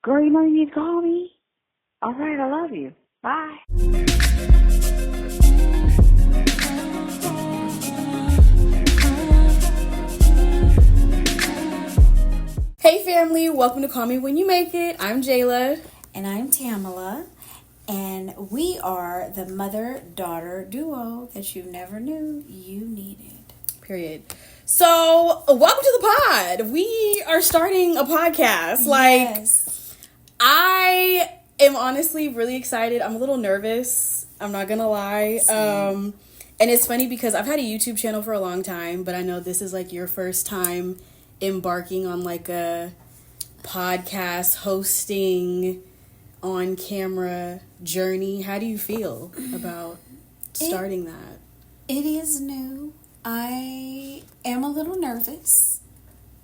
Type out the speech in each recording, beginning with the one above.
Girl, you know you need to call me. All right, I love you. Bye. Hey family, welcome to Call Me When You Make It. I'm Jayla. And I'm Tamala. And we are the mother-daughter duo that you never knew you needed. Period. So, welcome to the pod. We are starting a podcast. Yes. I am honestly really excited. I'm a little nervous. I'm not gonna lie. And it's funny because I've had a YouTube channel for a long time, but I know this is like your first time embarking on like a podcast hosting on camera journey. How do you feel about starting that? It is new. I am a little nervous,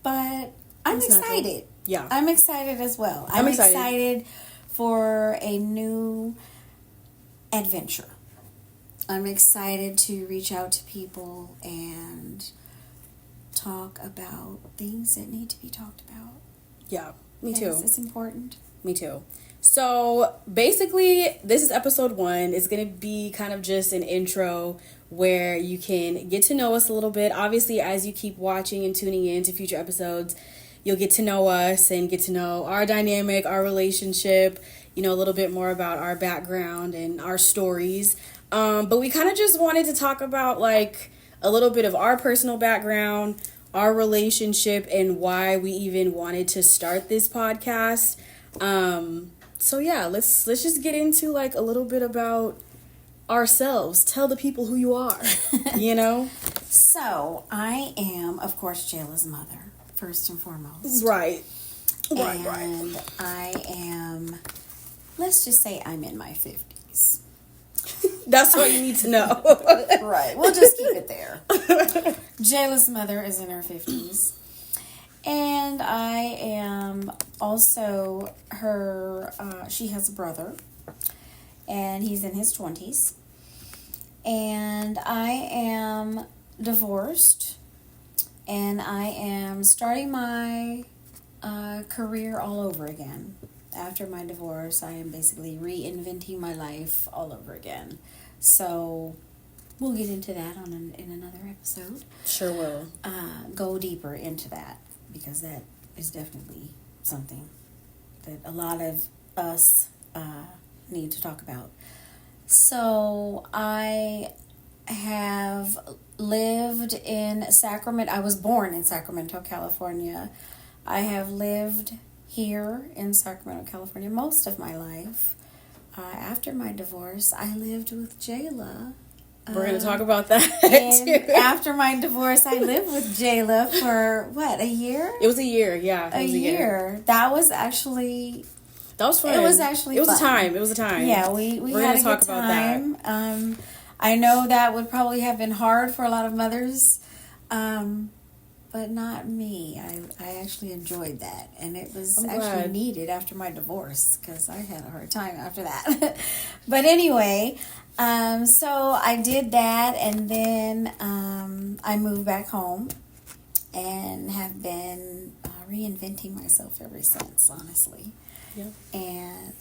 but I'm excited. Yeah. I'm excited as well. I'm excited for a new adventure. I'm excited to reach out to people and talk about things that need to be talked about. Yeah, me too. Yes, it's important. Me too. So basically, this is episode 1. It's going to be kind of just an intro where you can get to know us a little bit. Obviously, as you keep watching and tuning in to future episodes, you'll get to know us and get to know our dynamic, our relationship, a little bit more about our background and our stories. But we kind of just wanted to talk about like a little bit of our personal background, our relationship, and why we even wanted to start this podcast. So yeah, let's just get into like a little bit about ourselves. Tell the people who you are, So, I am, of course, Jayla's mother, first and foremost. Right. And I am, let's just say I'm in my 50s. That's all you need to know. Right. We'll just keep it there. Jayla's mother is in her 50s. And I am also her, she has a brother. And he's in his 20s. And I am divorced. And I am starting my career all over again. After my divorce, I am basically reinventing my life all over again. So we'll get into that in another episode. Sure will. Go deeper into that because that is definitely something that a lot of us need to talk about. So I have lived in Sacramento. I was born in Sacramento, California. I have lived here in Sacramento, California most of my life. After my divorce, I lived with Jayla. We're going to talk about that And too. after my divorce, I lived with Jayla for, a year? It was a year, yeah. A year. That was actually... That was fun. It was actually It was fun. a time. Yeah, we We're had gonna a talk good about time. I know that would probably have been hard for a lot of mothers, but not me. I actually enjoyed that, and it was actually needed after my divorce because I had a hard time after that. But anyway, so I did that, and then I moved back home and have been reinventing myself ever since, honestly. Yeah. And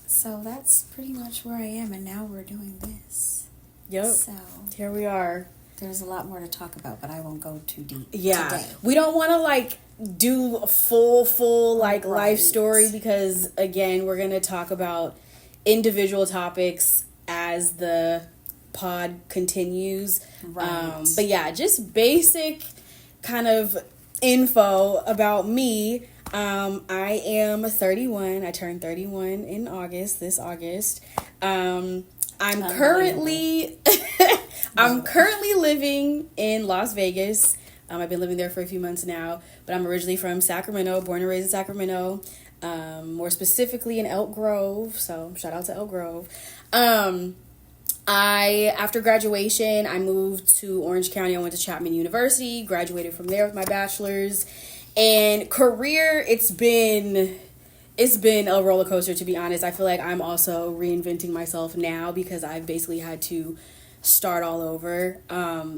so that's pretty much where I am, and now we're doing this. Yep. So here we are. there's a lot more to talk about, but I won't go too deep today. We don't want to like do a full like life story because again, we're going to talk about individual topics as the pod continues. Right. But yeah, just basic kind of info about me. I am 31. I turned 31 in this August. I'm currently living in Las Vegas. I've been living there for a few months now, but I'm originally from Sacramento, born and raised in Sacramento, more specifically in Elk Grove. So shout out to Elk Grove. After graduation, I moved to Orange County. I went to Chapman University, graduated from there with my bachelor's. And career, it's been a roller coaster, to be honest. I feel like I'm also reinventing myself now because I've basically had to start all over.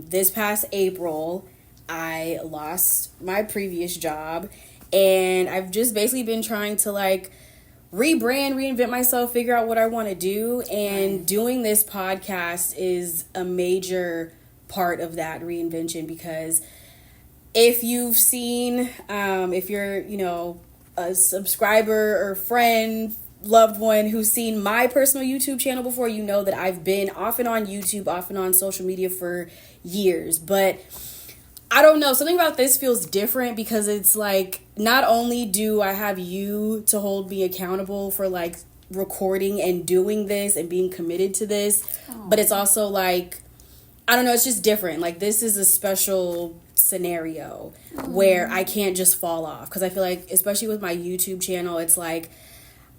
This past April, I lost my previous job, and I've just basically been trying to like rebrand, reinvent myself, figure out what I want to do, and doing this podcast is a major part of that reinvention, because if you've seen, if you're, you know, a subscriber or friend, loved one who's seen my personal YouTube channel before, you know that I've been off and on YouTube, off and on social media for years. But I don't know, something about this feels different, because it's like, not only do I have you to hold me accountable for like recording and doing this and being committed to this, but it's also like, I don't know, it's just different. Like, this is a special scenario where I can't just fall off, because I feel like, especially with my YouTube channel, it's like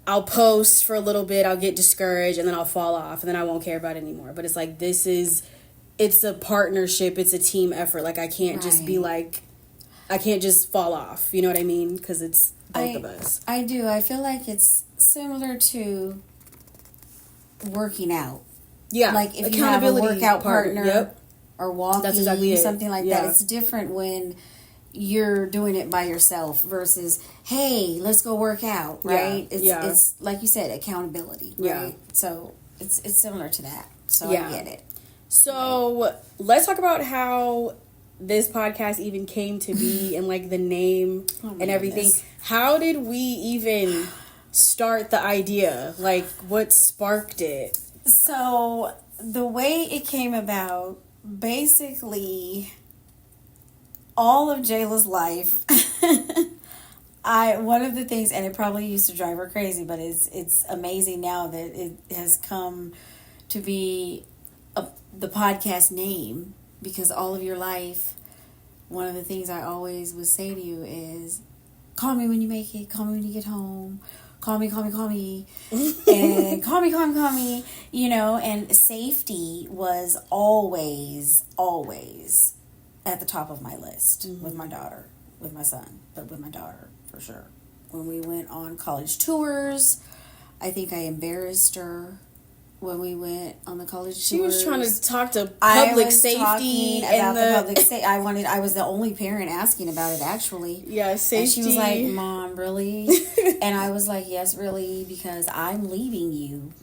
I'll post for a little bit, I'll get discouraged, and then I'll fall off, and then I won't care about it anymore. But it's like, it's a partnership, it's a team effort. Like, I can't just be like, I can't just fall off, you know what I mean? Because it's both of us. I do. I feel like it's similar to working out. Yeah, like if you have a workout partner or walking, that's exactly it. Something like that. It's different when you're doing it by yourself versus, hey, let's go work out, right? It's like you said, accountability, right? So it's similar to that. So I get it. So let's talk about how this podcast even came to be and like the name and everything. How did we even start the idea? Like, what sparked it? So the way it came about, basically, all of Jayla's life, one of the things, and it probably used to drive her crazy, but it's amazing now that it has come to be the podcast name, because all of your life, one of the things I always would say to you is, call me when you make it, call me when you get home, call me, and call me, you know, and safety was always at the top of my list with my daughter, with my son, but with my daughter for sure. When we went on college tours, I think I embarrassed her when we went on the college tours. She was trying to talk to public safety about the public safety. I was the only parent asking about it, actually. Yeah, safety. And she was like, Mom, really? And I was like, yes, really, because I'm leaving you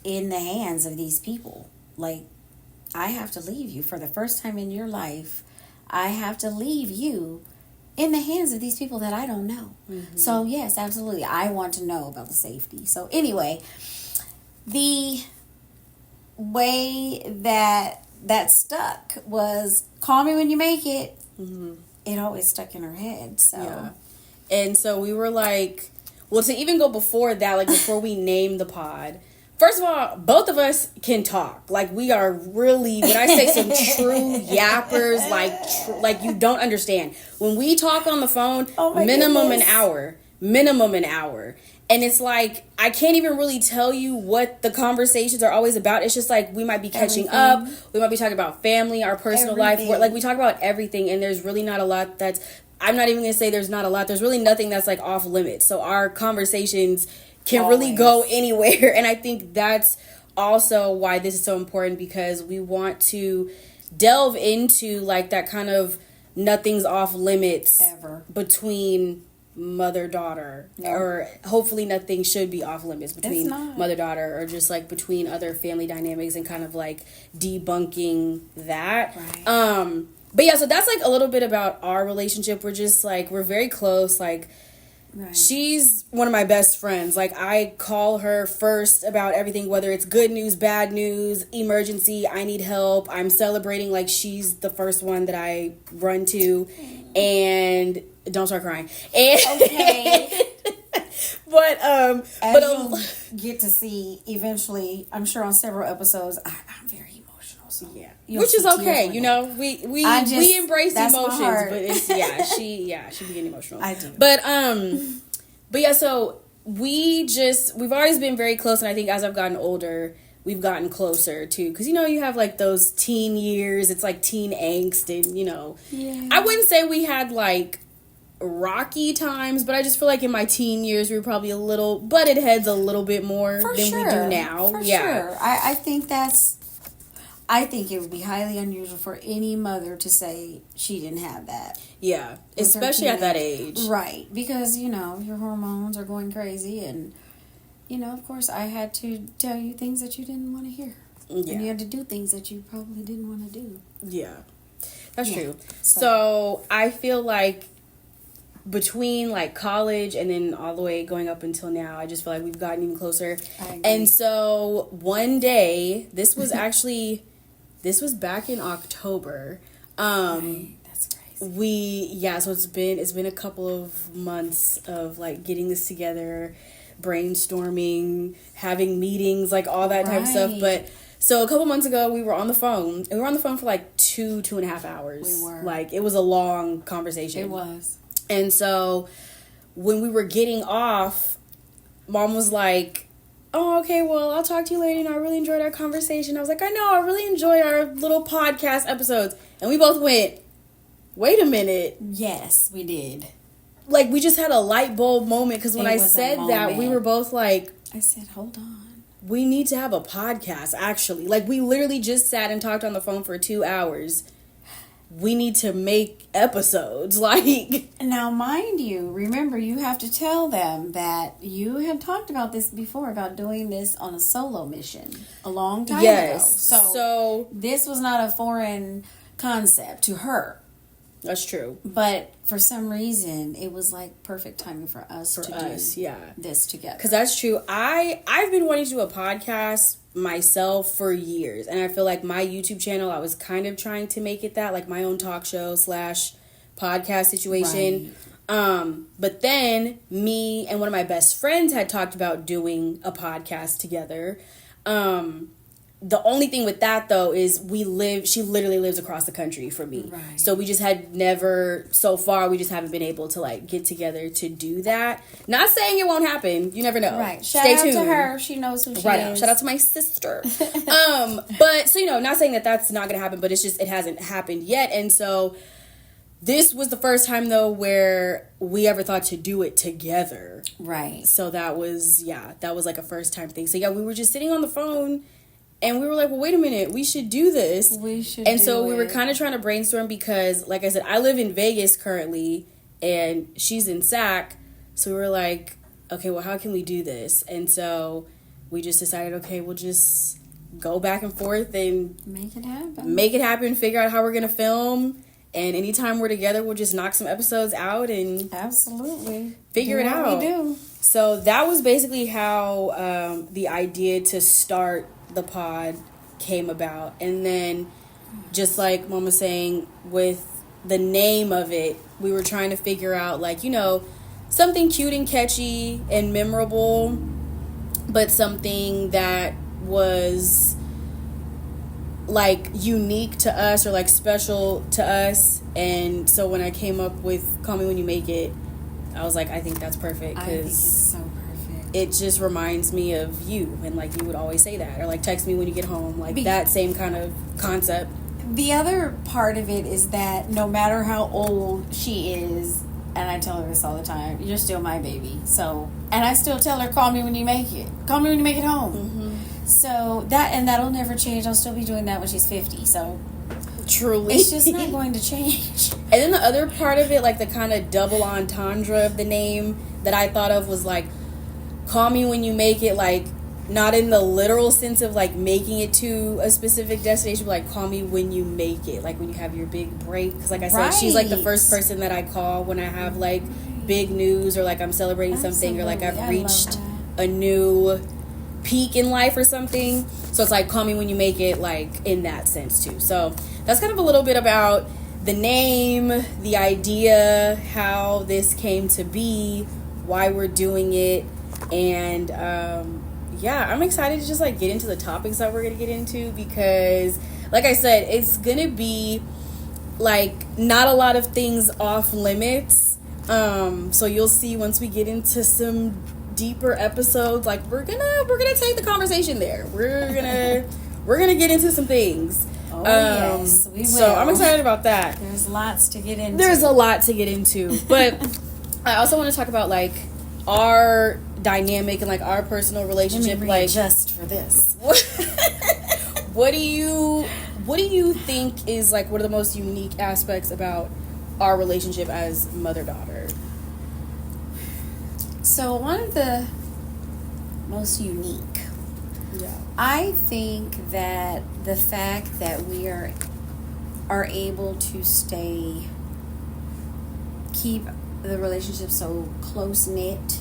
in the hands of these people. Like, I have to leave you for the first time in your life. I have to leave you in the hands of these people that I don't know. Mm-hmm. So, yes, absolutely. I want to know about the safety. So, anyway, the way that stuck was, call me when you make it. Mm-hmm. It always stuck in her head. So, yeah. And so we were like, well, to even go before that, like before we named the pod, first of all, both of us can talk. Like, we are really, when I say some true yappers, like you don't understand. When we talk on the phone, minimum an hour. And it's like, I can't even really tell you what the conversations are always about. It's just like, we might be catching up. We might be talking about family, our personal life. Like, we talk about everything, and there's really not a lot I'm not even going to say there's not a lot. There's really nothing that's like off limits. So our conversations can really go anywhere. And I think that's also why this is so important, because we want to delve into like that kind of nothing's off limits ever between mother-daughter, or hopefully nothing should be off limits between mother-daughter, or just like between other family dynamics, and kind of like debunking that. Right. But yeah, so that's like a little bit about our relationship. We're just like, we're very close. Like, she's one of my best friends. Like, I call her first about everything, whether it's good news, bad news, emergency, I need help, I'm celebrating. Like, she's the first one that I run to. And don't start crying. And okay. But you'll get to see eventually, I'm sure on several episodes, I'm very emotional. So yeah, which is okay. You know, we embrace emotions, but it's she be getting emotional. I do. But yeah, so we've always been very close, and I think as I've gotten older, we've gotten closer too, because you know, you have like those teen years. It's like teen angst, and you know, I wouldn't say we had like rocky times, but I just feel like in my teen years we were probably a little butted heads a little bit more than we do now. For sure. I think I think it would be highly unusual for any mother to say she didn't have that. Yeah, with especially her at that teenage- age. Right, because, you know, your hormones are going crazy, and, you know, of course, I had to tell you things that you didn't want to hear. Yeah. And you had to do things that you probably didn't want to do. Yeah, that's Yeah. true. So I feel like between like college and then all the way going up until now, I just feel like we've gotten even closer. I agree. And so one day, this was back in October. Right, that's crazy. So it's been a couple of months of like getting this together, brainstorming, having meetings, like all that type of stuff. Right. But so a couple months ago, we were on the phone, and we were on the phone for like 2.5 hours. We were. Like, it was a long conversation. It was. And so when we were getting off, Mom was like, oh, okay, well, I'll talk to you later, and I really enjoyed our conversation. I was like, I know, I really enjoy our little podcast episodes. And we both went, wait a minute. Yes, we did. Like, we just had a light bulb moment, because when It I was a said that, we moment. were both like, I said, hold on. we need to have a podcast, actually. Like, we literally just sat and talked on the phone for 2 hours. We need to make episodes. Like, Now, mind you, remember, you have to tell them that you had talked about this before, about doing this on a solo mission a long time ago. yes. So this was not a foreign concept to her. That's true. But for some reason, it was like perfect timing for us to do Yeah. this together. Because that's true. I've been wanting to do a podcast myself for years, and I feel like my YouTube channel, I was kind of trying to make it that, like my own talk show / podcast situation. But then me and one of my best friends had talked about doing a podcast together. The only thing with that, though, is she literally lives across the country from me. Right. So we just had never, so far, we just haven't been able to, like, get together to do that. Not saying it won't happen. You never know. Right. Stay Shout tuned. out to her. She knows who she Right is. out. Shout out to my sister. But, so, you know, not saying that that's not going to happen, but it's just, it hasn't happened yet. And so this was the first time, though, where we ever thought to do it together. Right. So that was like a first time thing. So, yeah, we were just sitting on the phone. And we were like, well, wait a minute, we should do this. We should And do so we were it. kind of trying to brainstorm because, like I said, I live in Vegas currently, and she's in SAC. So we were like, okay, well, how can we do this? And so we just decided, okay, we'll just go back and forth and Make it happen. figure out how we're going to film. And anytime we're together, we'll just knock some episodes out and Absolutely. figure Do it what out. We do. So that was basically how the idea to start the pod came about. And then, just like Mom was saying, with the name of it, we were trying to figure out, like, you know, something cute and catchy and memorable, but something that was like unique to us or like special to us. And so when I came up with Call Me When You Make It, I was like, I think that's perfect, I think it's because so perfect. it just reminds me of you, and like you would always say that, or like text me when you get home, like that same kind of concept. The other part of it is that no matter how old she is, and I tell her this all the time, you're still my baby. So, and I still tell her, call me when you make it. Call me when you make it home. Mm-hmm. So that'll never change. I'll still be doing that when she's 50. So Truly. it's just not going to change. And then the other part of it, like the kind of double entendre of the name that I thought of was like, call me when you make it, like not in the literal sense of like making it to a specific destination, but like call me when you make it, like when you have your big break. Because like I said, she's like the Right. first person that I call when I have like big news, or like I'm celebrating something, or like I've Absolutely. I love reached that. a new peak in life or something. So it's like call me when you make it, like in that sense too. So that's kind of a little bit about the name, the idea, how this came to be, why we're doing it. And yeah, I'm excited to just like get into the topics that we're gonna get into, because like I said, it's gonna be like not a lot of things off limits. So you'll see once we get into some deeper episodes, like we're gonna take the conversation there. We're gonna get into some things. Oh, yes, we will. So I'm excited about that. There's lots to get into. There's a lot to get into, but I also want to talk about like our dynamic and like our personal Let me relationship, like readjust for this. What do you think is like one of the most unique aspects about our relationship as mother-daughter? So one of the most unique, I think that the fact that we are able to keep the relationship so close-knit,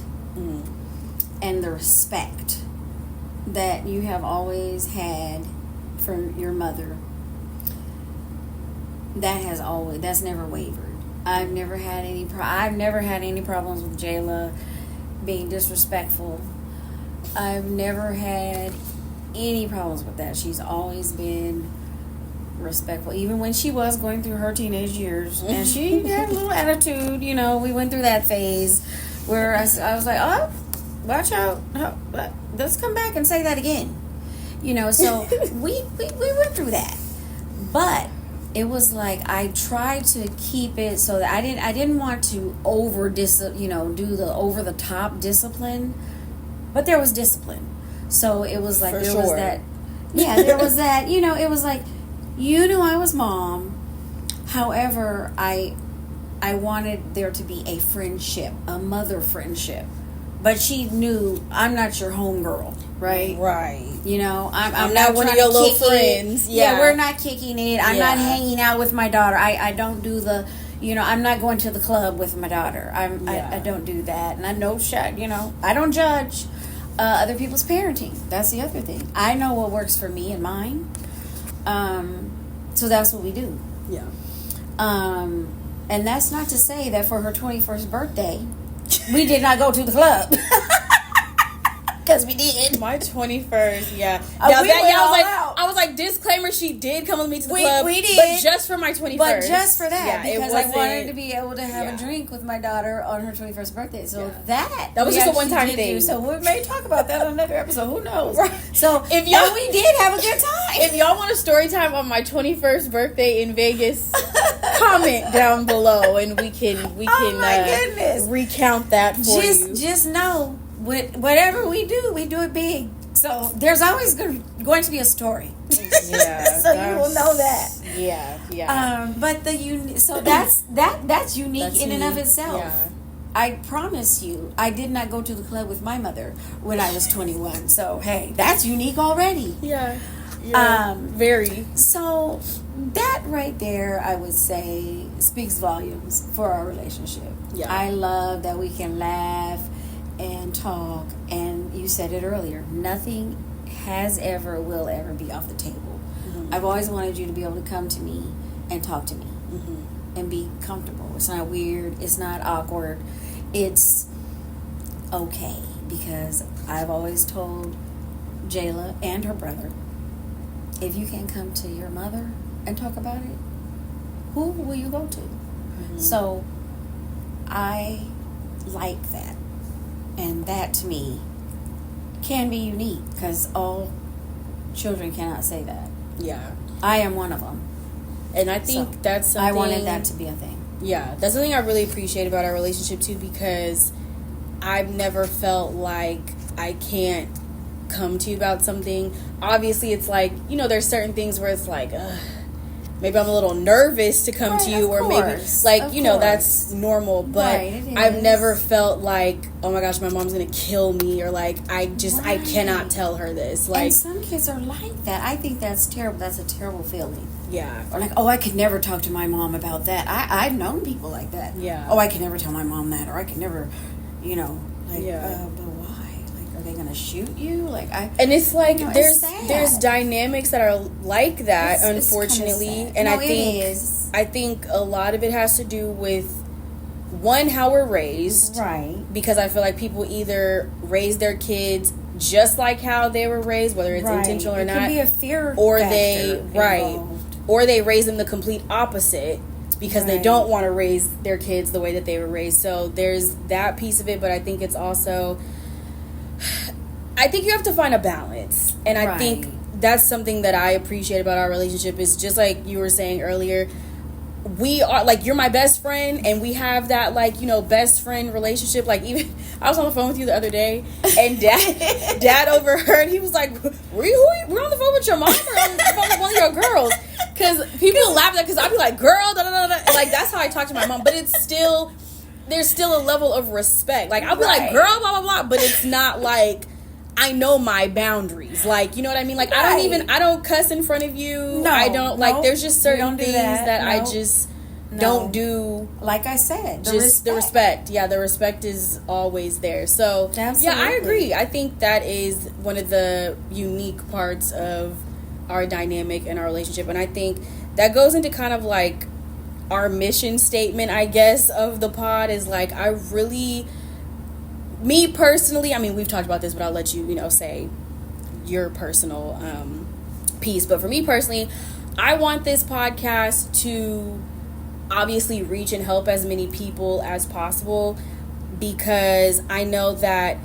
and the respect that you have always had from your mother, that's never wavered. I've never had any problems with Jayla being disrespectful. I've never had any problems with that. She's always been respectful, even when she was going through her teenage years, and she had a little attitude. We went through that phase where I was like, oh, watch out, let's come back and say that again. So we went through that, but it was like I tried to keep it so that I didn't want to do the over the top discipline, but there was discipline. So it was like was that, there was that. It was like, I was mom. However, I wanted there to be a friendship, a mother friendship, but she knew I'm not your homegirl, right? Right. I'm not one of your little friends. Yeah, we're not kicking it. I'm not hanging out with my daughter. I don't do the, I'm not going to the club with my daughter. I don't do that. And I know, I don't judge other people's parenting. That's the other thing. I know what works for me and mine. So that's what we do. Yeah. And that's not to say that for her 21st birthday, we did not go to the club. Because we did. My 21st, yeah. I was like, disclaimer, she did come with me to the club. We did. But just for my 21st. But just for that. Because I wanted to be able to have a drink with my daughter on her 21st birthday. So that was just a one-time thing. So we may talk about that on another episode. Who knows? Right. So we did have a good time. If y'all want a story time on my 21st birthday in Vegas, comment down below and we can recount that for you. Just know, whatever we do it big. So there's always going to be a story. Yeah. So you will know that. Yeah. But so that's unique in and of itself. Yeah. I promise you, I did not go to the club with my mother when I was 21. So hey, that's unique already. Yeah. Very. So that right there, I would say, speaks volumes for our relationship. Yeah. I love that we can laugh and talk, and you said it earlier, nothing will ever be off the table. Mm-hmm. I've always wanted you to be able to come to me and talk to me, and be comfortable. It's not weird, it's not awkward, it's okay, because I've always told Jayla and her brother, if you can't come to your mother and talk about it, who will you go to? So I like that. And that, to me, can be unique, because all children cannot say that. Yeah. I am one of them. And I think that's something... I wanted that to be a thing. Yeah. That's something I really appreciate about our relationship, too, because I've never felt like I can't come to you about something. Obviously, it's like, there's certain things where it's like, maybe I'm a little nervous to come to you, or maybe that's normal, but I've never felt like, oh my gosh, my mom's gonna kill me, or like I cannot tell her this. Like, and some kids are like that. I think that's terrible. That's a terrible feeling. Yeah. Or like, oh, I could never talk to my mom about that. I've known people like that. Yeah. Oh, I could never tell my mom that, or I could never, but why? Are they gonna shoot you? And it's like there's dynamics that are like that, unfortunately. It's and I think a lot of it has to do with, one, how we're raised, right? Because I feel like people either raise their kids just like how they were raised, whether it's intentional or not. It could be a fear or they raise them the complete opposite, because they don't want to raise their kids the way that they were raised. So there's that piece of it, but I think it's also, I think you have to find a balance. And I think that's something that I appreciate about our relationship, is just like you were saying earlier, we are, like, you're my best friend, and we have that, best friend relationship. Like, even I was on the phone with you the other day, And dad overheard. He was like, we're on the phone with your mom or on the phone with one of your girls? Because people laugh at that, because I'd be like, girl, da, da, da, da. Like, that's how I talk to my mom. But it's still, there's still a level of respect. Like, I'll be like, girl, blah, blah, blah. But it's not like, I know my boundaries. Like, you know what I mean? Like, I don't cuss in front of you. No, I don't, like, there's just certain things that I No. just don't do. Like I said, The respect. Yeah, the respect is always there. So, Absolutely. yeah, I agree. I think that is one of the unique parts of our dynamic and our relationship. And I think that goes into kind of like our mission statement, I guess, of the pod is like, I really, me personally, I mean, we've talked about this, but I'll let you, say your personal piece. But for me personally, I want this podcast to obviously reach and help as many people as possible, because I know that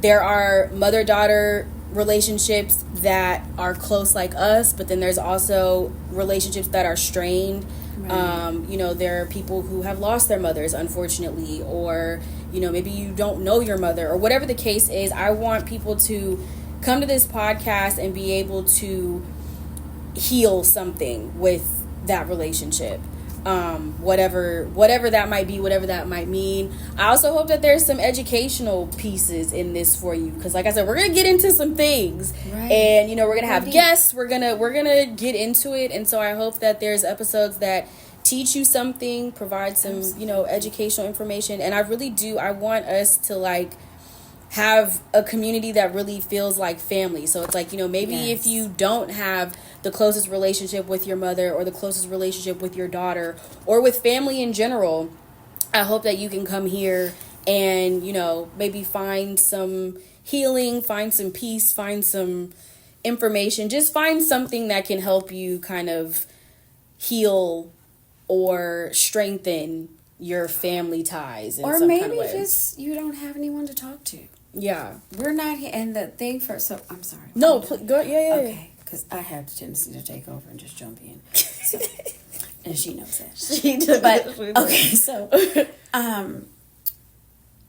there are mother-daughter relationships that are close like us, but then there's also relationships that are strained. Right. There are people who have lost their mothers, unfortunately, or maybe you don't know your mother, or whatever the case is. I want people to come to this podcast and be able to heal something with that relationship. Whatever that might be, whatever that might mean. I also hope that there's some educational pieces in this for you, because like I said, we're gonna get into some things, right. And we're gonna have guests. We're gonna get into it, and so I hope that there's episodes that teach you something, provide some educational information, and I want us to like have a community that really feels like family. So it's like, maybe if you don't have the closest relationship with your mother, or the closest relationship with your daughter, or with family in general, I hope that you can come here and, maybe find some healing, find some peace, find some information, just find something that can help you kind of heal or strengthen your family ties in some kind of way. Or maybe just you don't have anyone to talk to. Yeah. We're not here. And the thing so I'm sorry. No, go. Yeah. Okay. Because I have the tendency to take over and just jump in. So, and she knows that. She does. But, okay, so,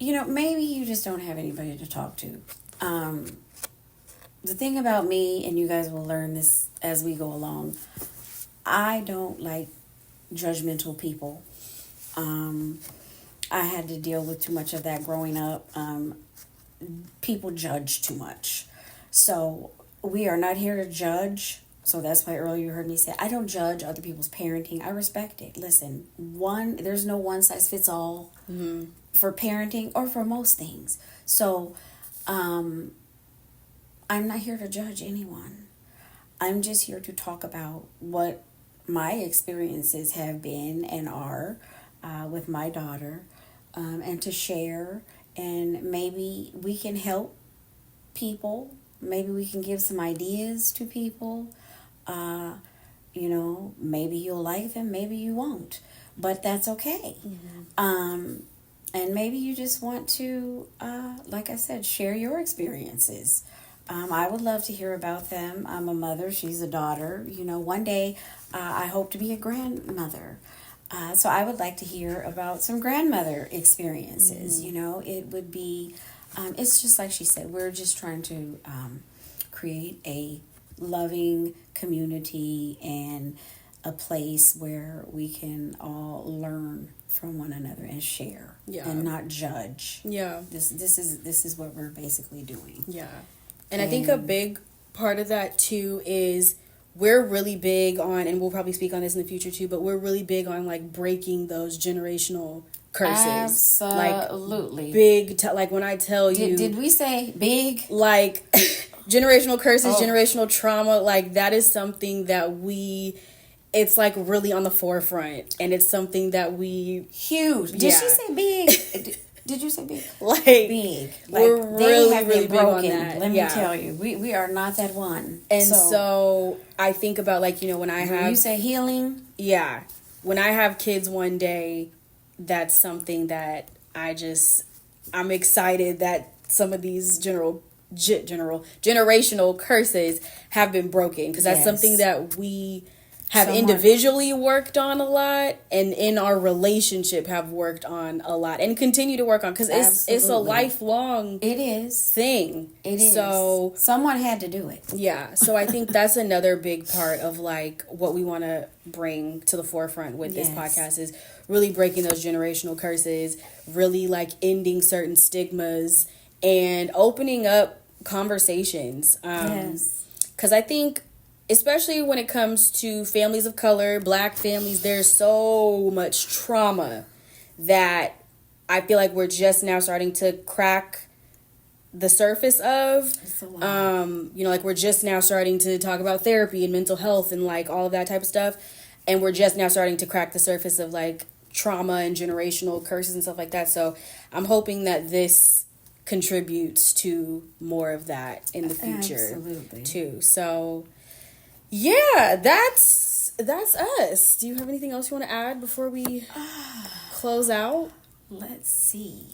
maybe you just don't have anybody to talk to. The thing about me, and you guys will learn this as we go along, I don't like judgmental people. I had to deal with too much of that growing up. People judge too much. So we are not here to judge. So that's why earlier you heard me say, I don't judge other people's parenting. I respect it. Listen, there's no one size fits all for parenting or for most things. So I'm not here to judge anyone. I'm just here to talk about what my experiences have been and are with my daughter, and to share, and maybe we can help people. Maybe we can give some ideas to people. Maybe you'll like them, maybe you won't, but that's okay. Mm-hmm. And maybe you just want to, like I said, share your experiences. I would love to hear about them. I'm a mother, she's a daughter. One day I hope to be a grandmother. So I would like to hear about some grandmother experiences. Mm-hmm. It would be, it's just like she said, we're just trying to create a loving community and a place where we can all learn from one another and share, and not judge. Yeah. This is what we're basically doing. Yeah. And I think a big part of that too is we're really big on, and we'll probably speak on this in the future too, but we're really big on like breaking those generational curses. Absolutely. Like big, like when I tell you. Did we say big? Like generational curses, generational trauma, like that is something that it's like really on the forefront, and it's something that huge. Did she say big? Did you say big? Like big. Like we're really big on that. Let me tell you, we are not that one. And so I think about like when I have you say healing. Yeah, when I have kids one day, that's something that I'm excited that some of these generational curses have been broken, because that's something that we have individually worked on a lot, and in our relationship have worked on a lot and continue to work on, because it's a lifelong thing. It is. So someone had to do it. Yeah. So I think that's another big part of like what we want to bring to the forefront with this podcast is really breaking those generational curses, really like ending certain stigmas and opening up conversations. Because I think, especially when it comes to families of color, Black families, there's so much trauma that I feel like we're just now starting to crack the surface of. Like we're just now starting to talk about therapy and mental health and like all of that type of stuff. And we're just now starting to crack the surface of like trauma and generational curses and stuff like that. So I'm hoping that this contributes to more of that in the future too. So yeah, that's us. Do you have anything else you want to add before we close out? Let's see.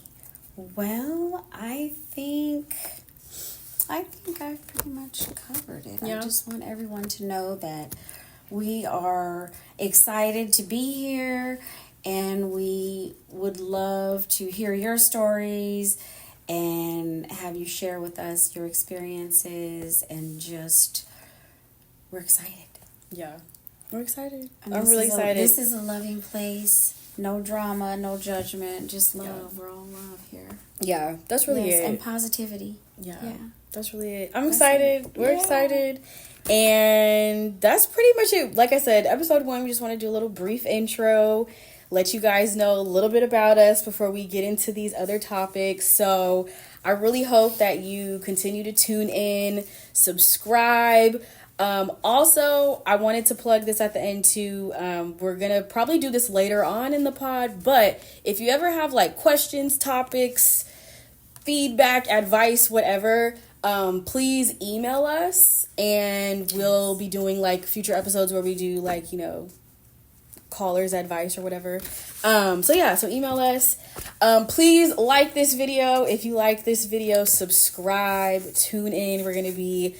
Well, I think I've pretty much covered it. Yeah. I just want everyone to know that we are excited to be here, and we would love to hear your stories and have you share with us your experiences, and just we're excited. Yeah, we're excited. I'm really excited. This is a loving place. No drama, no judgment, just love. Yeah. We're all love here. Yeah, that's really it. And positivity. Yeah, that's really it. I'm excited. We're excited. And that's pretty much it. Like I said, episode 1, we just want to do a little brief intro, let you guys know a little bit about us before we get into these other topics. So I really hope that you continue to tune in, subscribe. Also, I wanted to plug this at the end too. We're going to probably do this later on in the pod, but if you ever have like questions, topics, feedback, advice, whatever, please email us, and we'll be doing like future episodes where we do like, callers advice or whatever. So email us. Please like this video. If you like this video, subscribe, tune in. We're going to be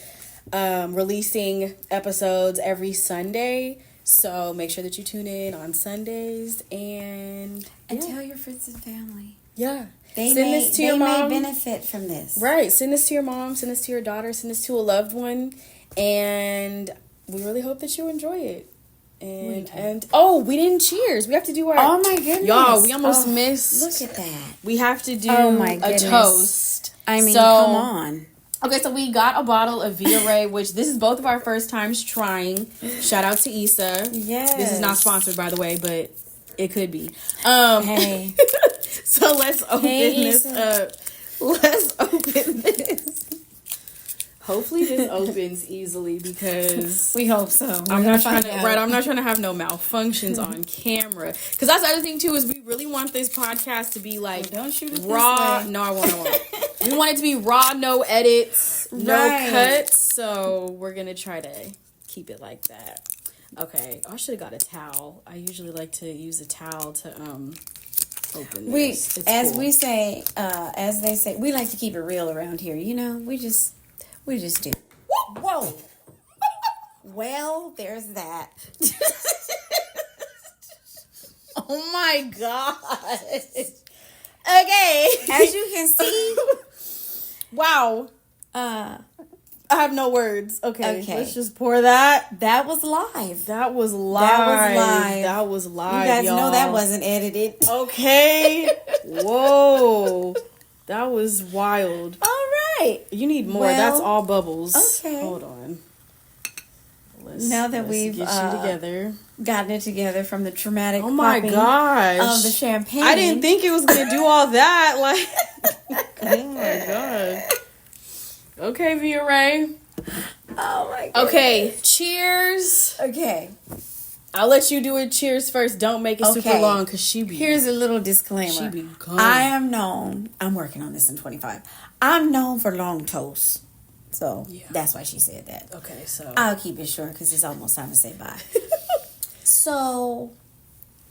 releasing episodes every Sunday, so make sure that you tune in on Sundays, and tell your friends and family. Send this to your mom. They may benefit from this. Right. Send this to your mom, send this to your daughter, send this to a loved one, and we really hope that you enjoy it. And we didn't cheers. We have to do our... Oh my goodness. Y'all, we almost missed... Look at that. We have to do a toast. I mean, come on. Okay, so we got a bottle of Viore, which this is both of our first times trying. Shout out to Issa. Yes. This is not sponsored, by the way, but it could be. Hey. So let's open this up. Let's open this. Hopefully this opens easily, because we hope so. I'm not trying to have no malfunctions on camera. Because that's the other thing too, is we really want this podcast to be like don't shoot it raw. No, I won't. We want it to be raw, no edits, no cuts. So we're gonna try to keep it like that. Okay. I should have got a towel. I usually like to use a towel to open this. As they say, we like to keep it real around here. We just do. Whoa. Well, there's that. Oh my God. Okay. As you can see. Wow. I have no words. Okay. Let's just pour that. That was live. That was live. You guys know that wasn't edited. Okay. Whoa. That was wild. All right. You need more. That's all bubbles. Okay. Hold on. Now that we've get you together, gotten it together from the traumatic. Oh my gosh! Of the champagne. I didn't think it was gonna do all that. Oh my God. Okay, Viore. Oh my God. Okay. Cheers. Okay. I'll let you do it. Cheers first. Don't make it super long, because she be... Here's a little disclaimer. She be gone. I'm working on this in 25. I'm known for long toasts. So, that's why she said that. Okay, so... I'll keep it short, because it's almost time to say bye. So,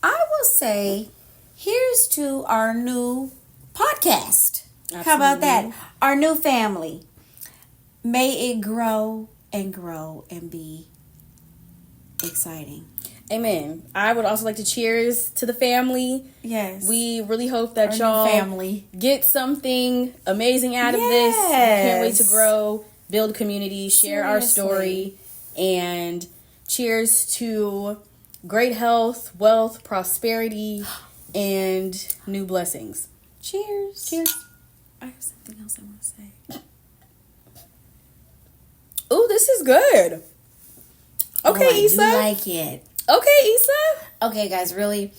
I will say, here's to our new podcast. Absolutely. How about that? Our new family. May it grow and grow and be exciting. Amen. I would also like to cheers to the family. Yes. We really hope that Our new y'all family get something amazing out of this. We can't wait to grow, build community, share our story, and cheers to great health, wealth, prosperity, and new blessings. Cheers. Cheers. I have something else I want to say. Ooh, this is good. Okay, I Issa. do like it. Okay, Issa. Okay, guys, really,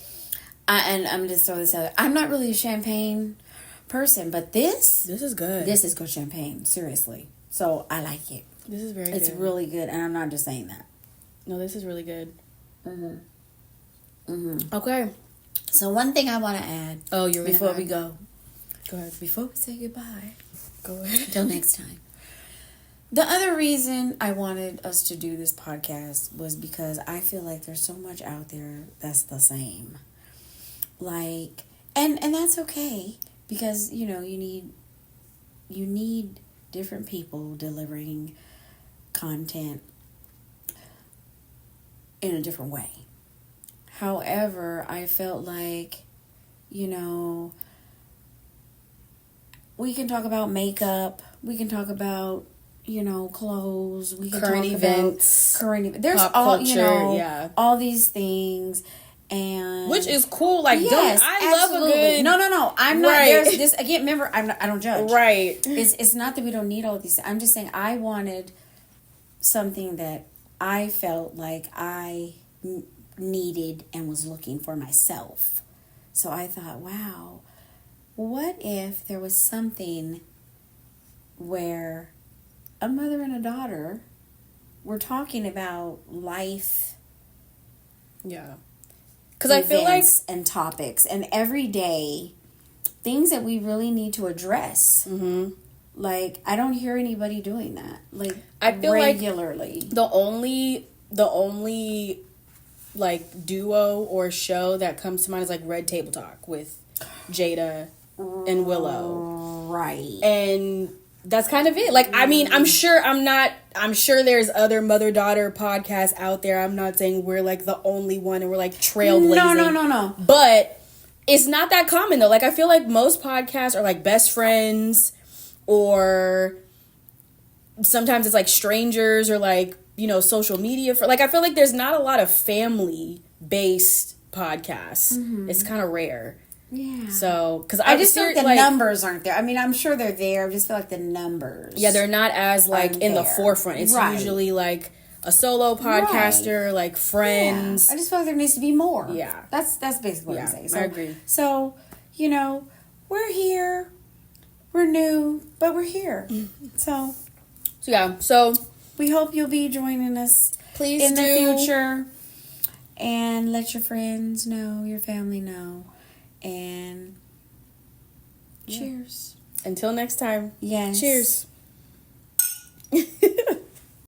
and I'm just throw this out. I'm not really a champagne person, but this is good. is good champagne. Seriously, so I like it. This is very It's good. really good, and I'm not just saying that. No, this is really good. Mm-hmm. Okay. So one thing I want to add. Oh, you're before we go. Go ahead. Before we say goodbye. Go ahead. Until next time. The other reason I wanted us to do this podcast was because I feel like there's so much out there that's the same. Like, and that's okay, because you need different people delivering content in a different way. However, I felt like, we can talk about makeup, we can talk about clothes, we can Current talk events, about current events. There's pop all culture, all these things, and which is cool. Like, yes, I love a good. No. I'm not. Right. There's this again. Remember, I don't judge. Right. It's not that we don't need all of these. I'm just saying I wanted something that I felt like I needed and was looking for myself. So I thought, wow, what if there was something where a mother and a daughter were talking about life, Yeah. Because I feel like and topics and everyday things that we really need to address. Mm-hmm. Like, I don't hear anybody doing that. Like, I feel regularly. Like the only like duo or show that comes to mind is like Red Table Talk with Jada and Willow. Right. And that's kind of it. Like, I mean, I'm sure there's other mother-daughter podcasts out there. I'm not saying we're like the only one and we're like trailblazing. No. But it's not that common though. Like, I feel like most podcasts are like best friends, or sometimes it's like strangers, or like, social media. I feel like there's not a lot of family-based podcasts. Mm-hmm. It's kind of rare. Yeah. So, because I just feel like the numbers aren't there. I mean, I'm sure they're there. I just feel like the numbers. Yeah, they're not as like in the forefront. It's usually like a solo podcaster, like friends. Yeah. I just feel like there needs to be more. Yeah. That's basically what I'm saying. So, I agree. So, we're here. We're new, but we're here. So yeah. So we hope you'll be joining us in the future. And let your friends know, your family know. And cheers. Until next time. Yes. Cheers.